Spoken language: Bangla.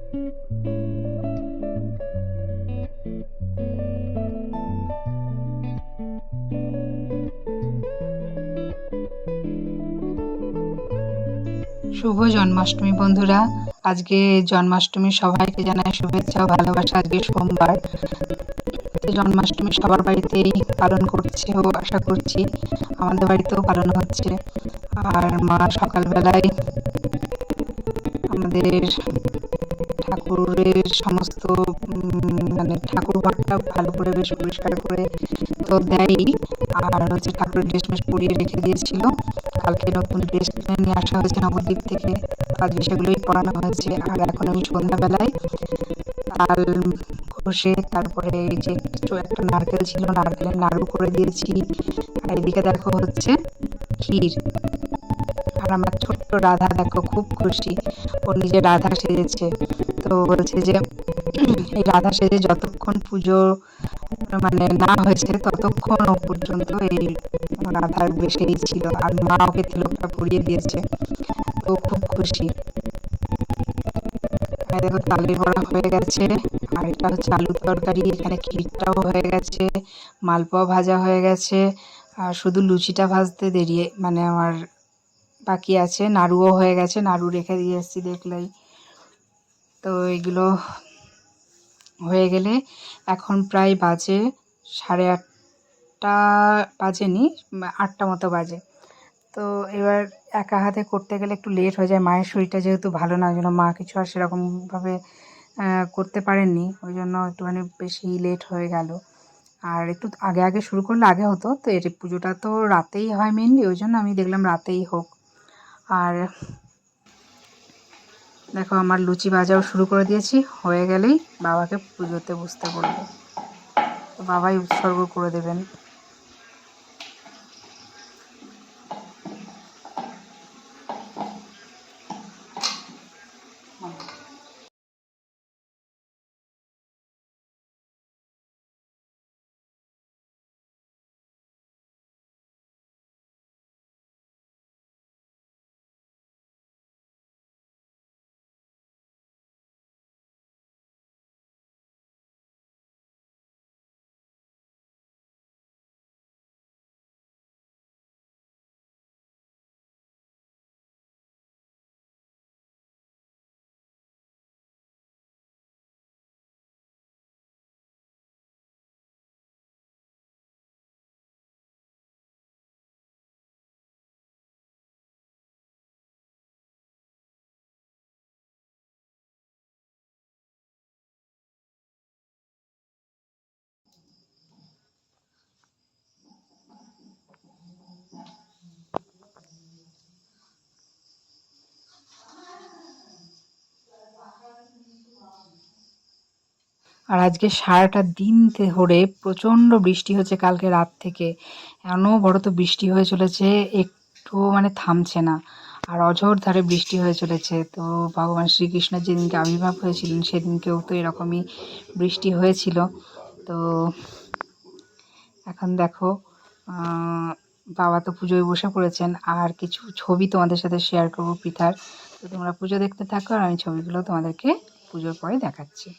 শুভ জন্মাষ্টমী বন্ধুরা। আজকে জন্মাষ্টমী, সবাইকে জানাই শুভেচ্ছা ও ভালোবাসা। আজকে সোমবার, জন্মাষ্টমী সবার বাড়িতেই পালন করছে ও আশা করছি আমাদের বাড়িতেও পালন হচ্ছে। আর মা সকালবেলায় আমাদের ঠাকুরের সমস্ত মানে ঠাকুর ঘরটা ভালো করে বেশ পরিষ্কার করে তো দেয়ই, আর হচ্ছে ঠাকুরের ড্রেস মেস পরিয়ে রেখে দিয়েছিল। কালকে নতুন ড্রেস নিয়ে আসা হয়েছে নবদ্বীপ থেকে, আজকে সেগুলোই পরানো হয়েছে। আর এখন আমি সন্ধ্যাবেলায় তাল ঘষে তারপরে এই যে একটা নারকেল ছিল, নারকেলের নাড়ু করে দিয়েছি। আর এদিকে দেখো হচ্ছে ক্ষীর। আর আমার ছোট্ট রাধা দেখো খুব খুশি, ও নিজে রাধা সেজেছে। তো বলছে যে এই রাধা সেজে যতক্ষণ পুজো মানে না হয়েছে ততক্ষণ ও পর্যন্ত এই রাধার বেশেই ছিল, আর মা ওকে তিলকটা পরিয়ে দিয়েছে। তো খুব খুশি। আর দেখো তালের বড়া হয়ে গেছে, আর এটা হচ্ছে আলুর তরকারি। এখানে ক্ষীরটাও হয়ে গেছে, মালপোয়া ভাজা হয়ে গেছে, আর শুধু লুচিটা ভাজতে দেরি মানে আমার বাকি আছে। নাড়ুও হয়ে গেছে, নাড়ু রেখে দিয়ে এসেছি দেখলেই। তো এগুলো হয়ে গেলে এখন প্রায় বাজে 8:30 বাজেনি, 8টা মতো বাজে। তো এবার একা হাতে করতে গেলে একটু লেট হয়ে যায়। মায়ের শরীরটা যেহেতু ভালো না, ওই জন্য মা কিছু আর সেরকমভাবে করতে পারেননি, ওই জন্য একটুখানি বেশি লেট হয়ে গেল। আর একটু আগে আগে শুরু করলে আগে হতো। তো এর পুজোটা তো রাতেই হয় মেনলি, ওই জন্য আমি দেখলাম রাতেই হোক। আর দেখো আমার লুচি ভাজাও শুরু করে দিয়েছি, হয়ে গেলেই বাবাকে পুজোতে বসতে বলবো, তো বাবাই উৎসর্গ করে দেবেন। আর আজকে সারাটা দিন ধরে প্রচণ্ড বৃষ্টি হচ্ছে, কালকে রাত থেকে অনবরত বৃষ্টি হয়ে চলেছে, একটু মানে থামছে না। আর অঝোর ধারে বৃষ্টি হয়ে চলেছে। তো ভগবান শ্রীকৃষ্ণের যেদিনকে আবির্ভাব হয়েছিলেন সেদিনকেও তো এরকমই বৃষ্টি হয়েছিল। তো এখন দেখো বাবা তো পুজোয় বসে পড়েছেন, আর কিছু ছবি তোমাদের সাথে শেয়ার করবো পৃথার। তো তোমরা পুজো দেখতে থাকো, আর আমি ছবিগুলো তোমাদেরকে পুজোর পরে দেখাচ্ছি।